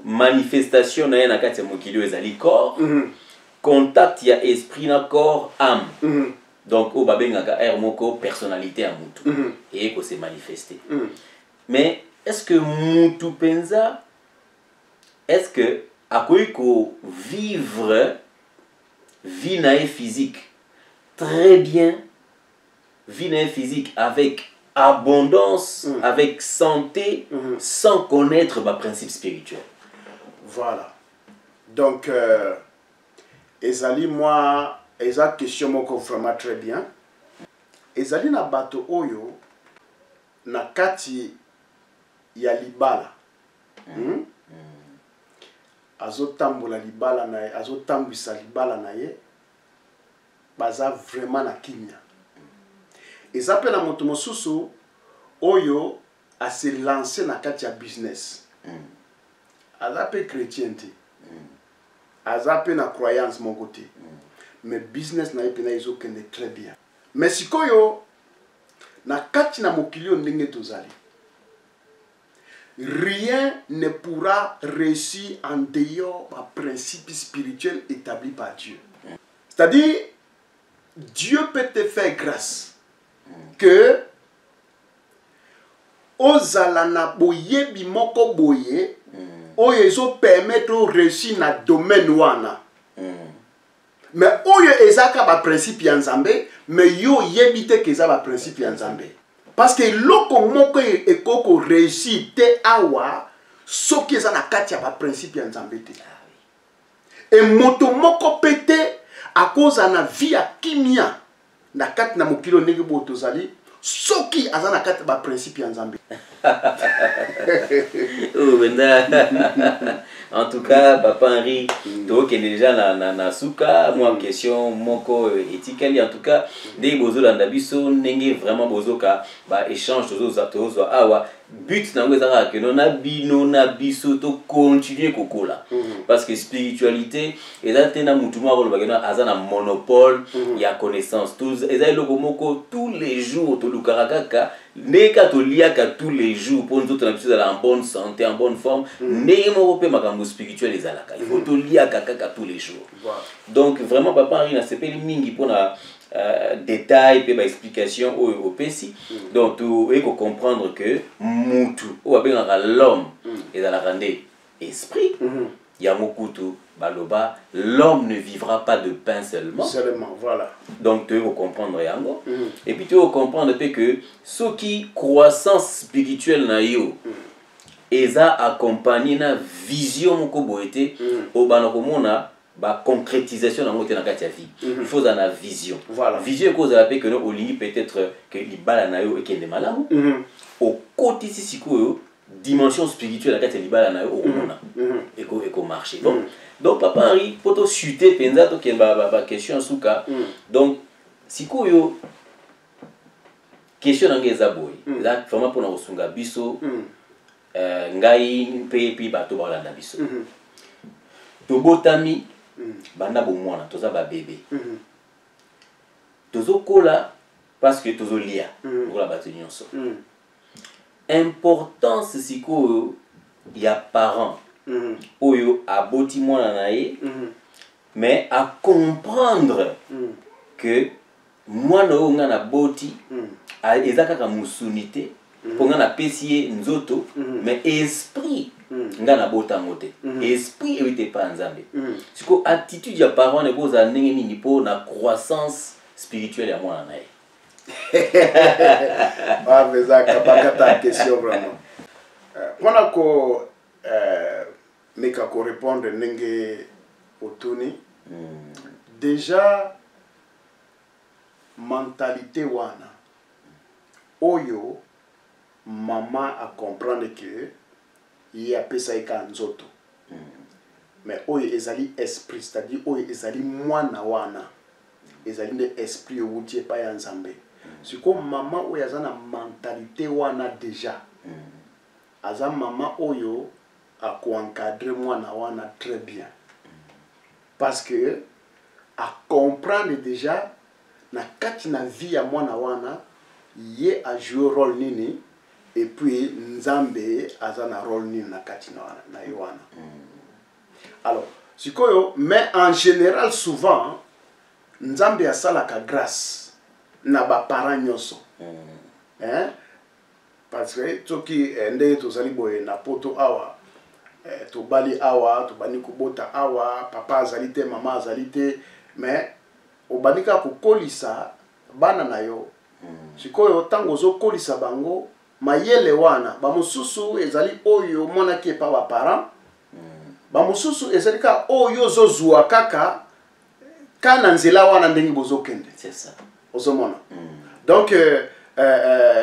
Manifestation na kati ya mokili ezali corps. Contact ya esprit na corps âme. Donc, au babengaka moko personnalité à mutu et qu'on s'est manifesté. Mais est-ce que mutu penza, est-ce que à quoi qu'on vivre vie nae physique très bien, vie nae physique avec abondance, avec santé, sans connaître ma principe spirituel. Voilà. Donc, ezali moi. Eza question moko vraiment très bien. Ezali na bato oyo na kati ya libala. Azotambola libala na ye, azotambwisa libala na ye. Baza vraiment na kimia. Eza pe na moto mosusu oyo a se lancer na kati ya business. Aza pe chrétien te. Aza pe na croyance mon côté. Mais business na epena izo kende très bien. Mais sikoyo na kati na mokili ndenge tozali. Rien ne pourra réussir en dehors du principe spirituel établi par Dieu. C'est-à-dire Dieu peut te faire grâce que ozala na boyebi moko boye oyo ezo permettre de réussir na domaine wana. Mais oyo ezaka ba principe ya Nzambe, mais yo yebite ke za ba principe ya Nzambe. Parce que loko moko ekoko réussir te awa soki eza na kati ya ba principe ya Nzambe te. Et moto moko pete a cause na vie ya kimia na kati na mokilo ndenge bo tozali soki aza na kati ba principe ya Nzambe. Oh, en tout cas, Papa Henri, tu es déjà na souka, moi question moko éthique en tout cas, dès bozo landabiso nenge vraiment bozo ka ba échange tozo awa but na ngeza que non abino na biso to continuer kokola parce que spiritualité ezate na mutu moko lobakena azana monopole ya connaissance tous ezali loko moko tous les jours to lukarakaka neka to liaka tous les jours pour nous na biso en bonne santé en bonne forme ndenge moko pe makambo spirituel ezalaka il faut to liaka kaka tous les jours. Donc vraiment Papa Henri na sepeli mingi pona détail pe ba explication au pesi donc tu faut comprendre que mutu ou abengaka l'homme et dans la rende esprit ya mokutu baloba l'homme ne vivra pas de pain seulement voilà. Donc tu faut comprendre yango et puis tu faut comprendre que ce qui croissance spirituelle na yo eza accompagné na vision moko boete au banakomona ba concrétisation dans notre vie. Il faut dans la vision. Voilà. Vision cause la paix que nous olingi peut-être que libala na yo et kende malamu. Au côté si siko dimension spirituelle la kati libala na yo okomona. Eko marcher. Bon. Donc Papa Henri poto chuter penza to ke ba question suka. Donc siko yo question ngeza boy. Là vraiment pour na osunga biso ngai pe pi bato ba landa biso. Tobotami banda bo mwana toza ba bébé tozo kola parce que tozo lia pour la bato nyonso importance sikoyo ya parent oyo aboti mwana na ye mais à comprendre que mwana oyo nga na boti eza kaka musuni te mpo nga napesi ye nzoto mais esprit nga na botango te esprit ewite pa nzambe siko attitude ya parent ekozala ndenge nini mpo na croissance spirituelle ya mwana na ye. Ah, mais ça, ta question vraiment. Wana ko meka ko répondre ndenge otuni. Déjà mentalité wana oyo maman a comprendre que il a pesa ika nzoto. Mais oyo ezali esprit, c'est-à-dire oyo ezali mwana wana. Ezali de esprit outie pa ya nzambe. C'est comme maman oyo azana mentalité wana déjà. Aza maman oyo a ko encadrer mwana wana très bien. Parce que à comprendre déjà na kati na vie ya mwana wana ye a joué rôle nini et puis nzambe azana rôle nini na kati na wana. Alors, sikoyo mais en général souvent nzambe asalaka grâce na ba parents nyoso. Hein? Parce que toki ndenge tozali boye na poto awa tobali awa tobani kubota awa papa azali te mama azali te mais obandika kokolisa bana na yo sikoyo tango zokolisa bango mayele wana bamosusu ezali oyo monaki epa ba parents bamosusu ezali ka oyo zozwa kaka kana nzela wana ndenge bozokende. C'est ça. Ozomona. Donc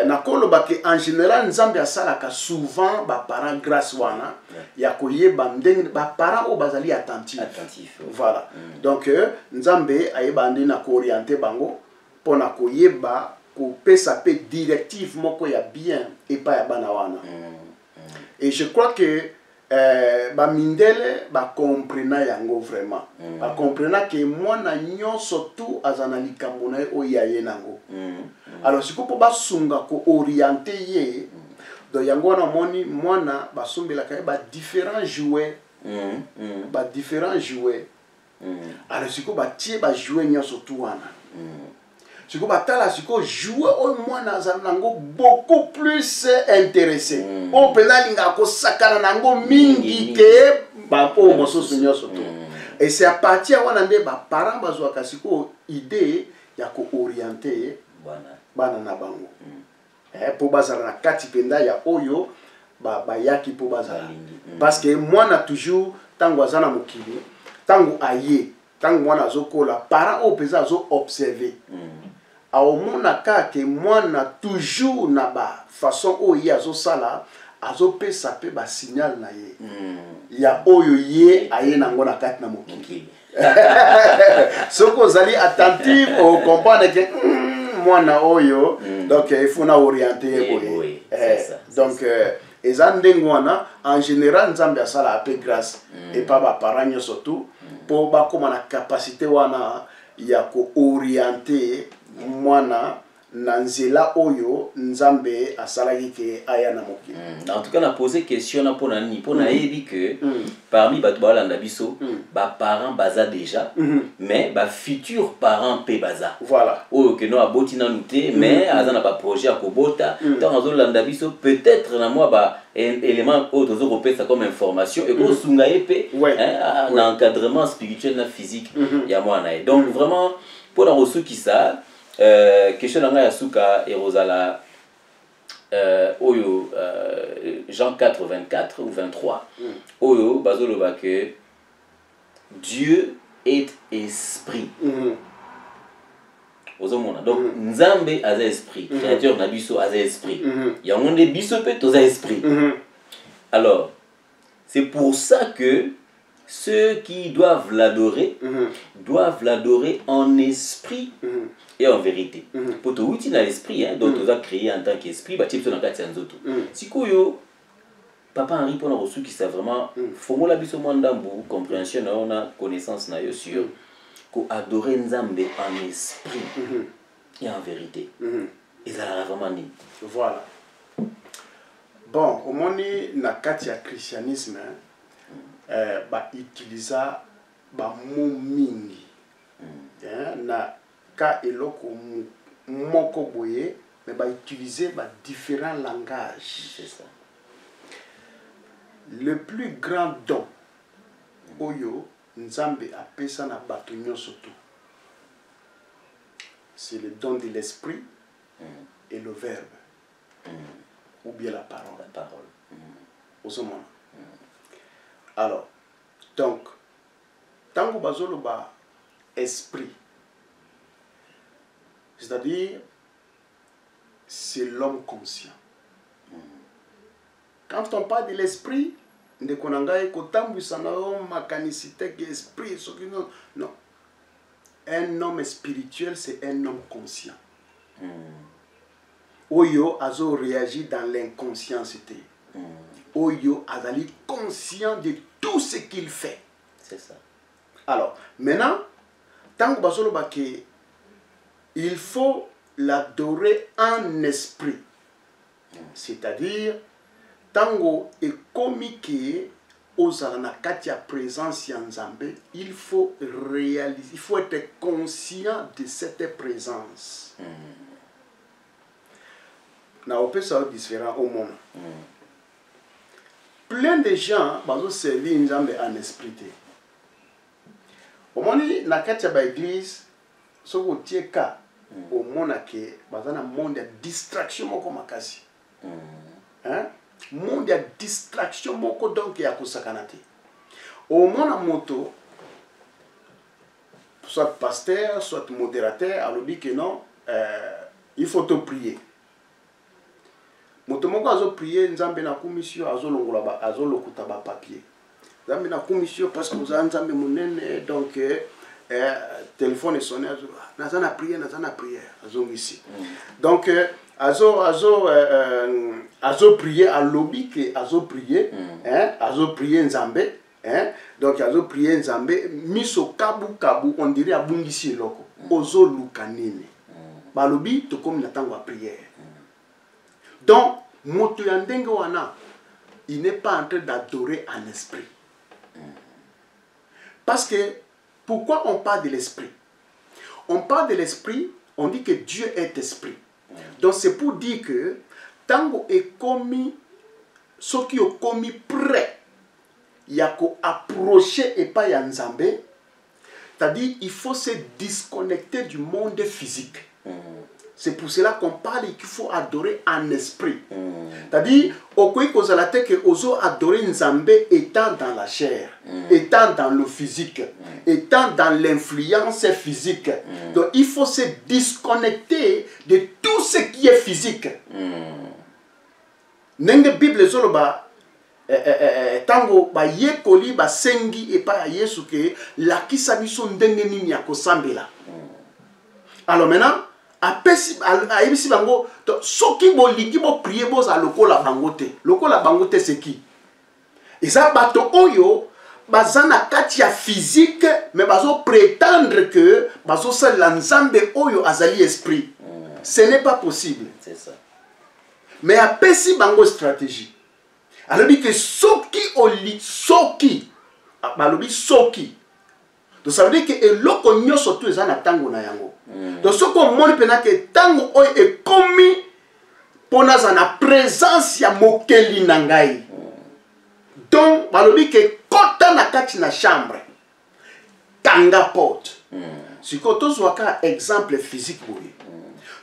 nakoloba ke en général nzambe asalaka souvent ba parents grâce wana ya koyeba ndenge ba parents o bazali attentif. Voilà. Donc nzambe ayeba ndina ko orienter bango pona koyeba ko pesa pe directive moko ya bien et pas ya bana wana. Et je crois que ba mindele ba comprena yango vraiment. Ba comprena que mwana nyonso tout azana likambo na o yaye nango. Alors si ko ba sunga ko orienter ye do yango na moni mwana ba sumbela ka ba différents jouets. Ba différents jouets. Alors si ko ba tie ba jouer nyonso tout wana. Si ko ba tala si ko jouer o mwana azana nango beaucoup plus intéressé. O penalinga ko sakana nango mingi ke ba po mosusu nyonso tout. Et c'est à partir wana nde ba parents bazwa kasiko idée ya ko orienter bana na bango. Po bazala na kati penda ya oyo ba yaki po bazala. Parce que mwana toujours tango azana mokili, tango aye, tango mwana azokola, parents o peza azo observer. A omona ka ke mwana toujours na ba façon oyo azo sala, azo pesa pe ba signal na ye. Ya oyo ye aye nango na kati na mokili. Soko zali attentif au comprendre que mwana oyo donc il faut na orienter boye. Donc eza ndenge wana en général nzambe asala ape grâce et pas ba parents surtout pour ba koma na capacité wana ya ko orienter mwana na nzela oyo nzambe asalaki ke aya na mokili. En tout cas na poser question na pona ni pona yebi que parmi bato balanda biso ba parents baza déjà mais ba futur parents pe baza. Voilà. Oyo que no aboti na nuté mais azana ba projet akobota tant azolanda biso peut-être na moi ba élément autre zo repesa comme information et ko sunga epé na encadrement spirituel na physique ya mwana. Donc vraiment pona reçu qui ça question nanga ya suka erozala oyo Jean 4 24 ou 23 oyo bazoloba que Dieu est esprit. Ozomona donc nzambe aza esprit, créateur na biso aza esprit. Yango nde biso pe toza esprit. Alors c'est pour ça que ceux qui doivent l'adorer en esprit et en vérité. Pour tout outil dans l'esprit, donc tu as créé en tant qu'esprit, bah tu es dans la carte nzoto. Si koyo papa Henri pour nous reçu qui ça vraiment formula biso mandambu compréhension on a connaissance na yo sur ko adorer nzambe en esprit et en vérité. Et ça vraiment ni. Voilà. Bon, au moins, na kati ya christianisme, ba utilisa ba mot mingi. Na ka eloko moko boye, mais ba utiliser ba différents langages. C'est ça. Le plus grand don, oyo, Nzambe apesa na bato nyonso tu. C'est le don de l'esprit et le verbe. Ou bien la parole. La parole. Au moment. Alors, donc, tango bazolo ba esprit, c'est-à-dire, c'est l'homme conscient. Quand on parle de l'esprit, ne konangaye kotambu sanao makanisite que esprit, non. Un homme spirituel, c'est un homme conscient. Oyo azo réagit dans l'inconscienceté. Oyo azali conscient de tout ce qu'il fait. C'est ça. Alors, maintenant, tango bazolo bake, il faut l'adorer en esprit. C'est-à-dire, tango et komike ozana katia présence ya Nzambe, il faut réaliser, il faut être conscient de cette présence. Na opé ça différent au monde. Plein de gens bazo servir Nzambe en esprit. Au monde na katia ba église soko tieka au monde ke bazana monde de distraction moko makasi. Hein? Monde de distraction moko donc ya kosakana te. Au mona moto soit pasteur, soit modérateur, alors dit que non, il faut te prier. Moto moko azo prier Nzambe na commission azo longola ba azo lokuta ba papier. Nzambe na commission parce que vous avez Nzambe monene donc téléphone est sonné nazana prier azo ici. Donc azo prier à lobby que azo prier Nzambe donc azo prier Nzambe miso kabu on dirait abungisi loko ozo lukanene ba lobby to comme na tango à prière. Donc moto ya ndenge wana il n'est pas en train d'adorer en esprit. Parce que pourquoi on parle de l'esprit? On parle de l'esprit, on dit que Dieu est esprit. Donc c'est pour dire que tango est commis, ce qui est commis prêt, il y a qu'à approcher et pas y a Nzambe. C'est-à-dire il faut se disconnecter du monde physique. C'est pour cela qu'on parle qu'il faut adorer en esprit. C'est-à-dire, au quoi qu'on a que oso adorer Nzambe étant dans la chair, étant dans le physique, étant dans l'influence physique. Donc il faut se disconnecter de tout ce qui est physique. Nenge Bible zoloba tango ba yekoli ba sengi et pas Yesu ke la kisabiso ndenge nini ya kosambela. Alors maintenant ayebisi bango soki bolingi bo prier boza lokola bangote c'est qui? Eza bato oyo bazana kati ya physique mais bazo prétendre que bazo sala Nzambe oyo azali esprit. Ce n'est pas possible. C'est ça. Mais apesi bango stratégie. Alobi que soki balobi soki. Donc ça veut dire que eloko nyoso tu eza na tango na yango. Donc ce qu'on montre pena que tango oyo est commis pona za na présence ya mokeli na ngai. Donc balobi que kota na kati na chambre kanga porte. Siko tozwaka exemple physique boye.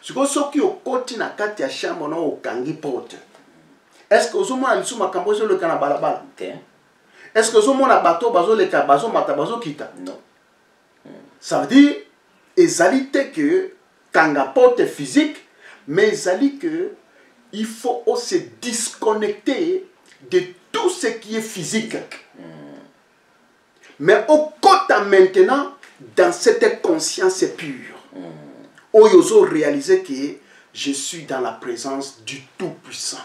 Siko soki okoti na kati ya chambre na okangi porte. Est-ce que ozomona lisu makambo zo le kana balabala? Est-ce que ozomona bato bazo le ka bazo mata bazo kita? Non. Ça veut dire ezalité que kanga porte physique, mais ezali que il faut se disconnecter de tout ce qui est physique. Mais au côté maintenant dans cette conscience pure. Oyozo réaliser que je suis dans la présence du Tout-Puissant.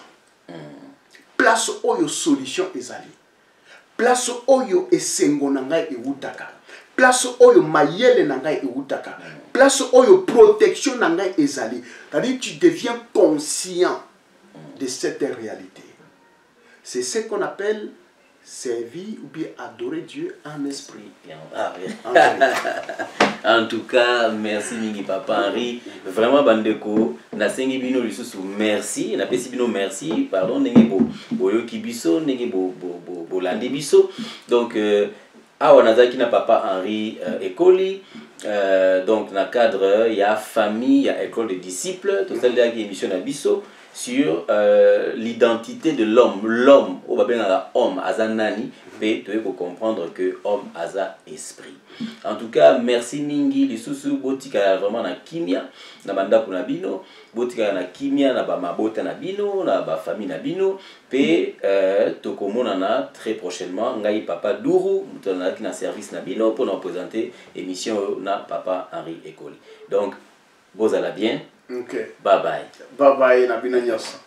Place oyo solution ezali. Place oyo esengo nangai eutaka. Place oyo mayele nangai eutaka. Place oyo protection nangai ezali. C'est-à-dire tu deviens conscient de cette réalité. C'est ce qu'on appelle servir ou bien adorer Dieu en esprit. Ah, oui. En tout cas, merci mingi Papa Henri. Vraiment bandeko, na sengi bino lisusu merci, na pesi bino merci, pardon, nenge boyo kibiso, nenge bo lande biso. Donc awa nazaki na Papa Henri Ekoli. Donc na cadre il y a famille, il y a école de disciples, tout ça il y a une émission na biso sur l'identité de l'homme. L'homme, au babena homme azanani, tu peux comprendre que homme aza esprit. En tout cas, merci mingi lisusu botika vraiment na kimia na banda kuna bino, botika na kimia na ba mabota na bino, na ba famille na bino, pe tokomona na très prochainement ngai Papa Dourou, mutona ki na service na bino pour nous présenter émission na Papa Henri Ekoli. Donc, bozala bien. OK. Bye bye. Bye bye na bino nyos.